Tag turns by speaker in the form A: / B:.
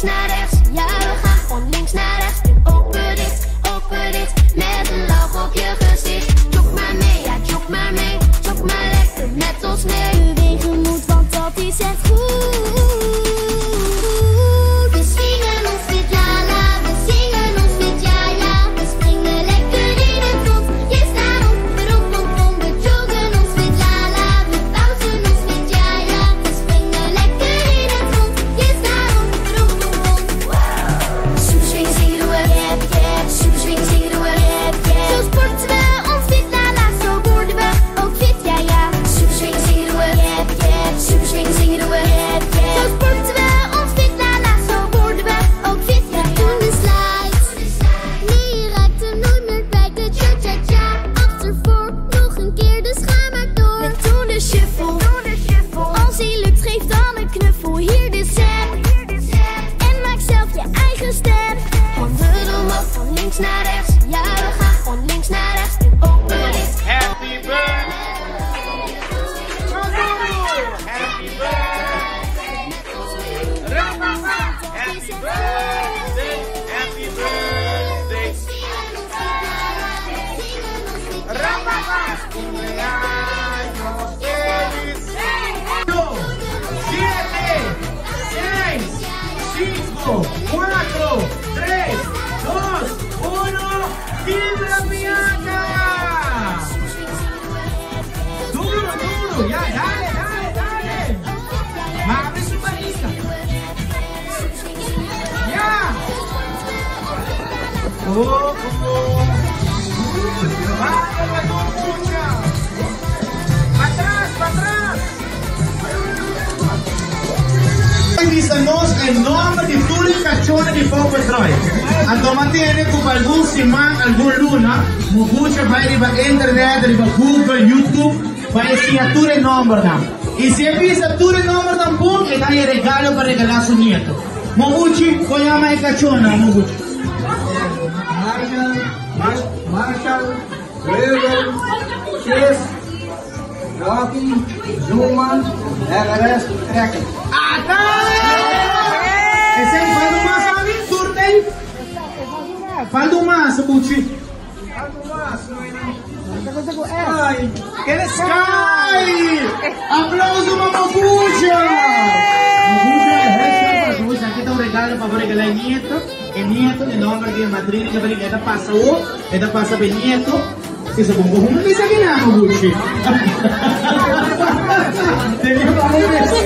A: links naar rechts. Ja, we gaan van links naar rechts. En open dit, met een lach op je gezicht. Jog maar mee, ja, jog maar mee. Jog maar lekker met ons mee. Bewegen moet, want dat is echt goed. We zingen ons dit la la, we zingen ons dit ja ja. We springen lekker in het rond, je staat op, rom. We joggen ons dit la la, we bouwen ons dit ja ja. We springen lekker in het rond, je staat op, rom. Super swing zingen we, super swing zingen we. Zo sporten we ons dit la la, zo worden we ook fit ja ja. Super swing zingen we, super swing zingen we. Zo sporten we ons dit la la, zo worden we ook fit ja ja. Doen de slides, nee je raakt er nooit meer bij. De cha cha cha, achtervoor, nog een keer dus ga maar door. We doen de shuffle, als ie lukt geef dan een knuffel. Hier de zet, en maak zelf je eigen ster. Handen omhoog, van links naar rechts. Ja, we gaan van links naar rechts. En open dit.
B: Happy birthday! Happy birthday! Ramama! Happy birthday! Happy birthday! Ramama! Cumpleaños feliz! 7, 6, 5, 4, 3, 2, 1, ¡Vibra piñata! Duro, ya, dale. Abre su barriga. Ya. Vaya, mucha. Para atrás. Avísanos el nombre de tu cachorro de Fogo Troy. Então mantiene com algum semana, algum luna, mucha vai para internet, para Google, YouTube, vai assinatura e nome não. E se assinatura e nome não bom, ele dá regalo para regalar seu neto. Moguchi, qual é a mais cachorra, Moguchi?
C: Marshall, Raven, Chase, Rocky, Zuma, Everest, Kraken.
B: Esse aí faz uma sabe, surta aí. Faz do massa, Buti. Ai, que é Sky! Aplauso para Moguchi! Moguchi, aqui está um regalo para regalar o nieto. O nieto, em nome de madrinha, que ele passa o, ele passa o nieto. Isso é bom, não tem aqui não, Moguchi. Tem que falar isso.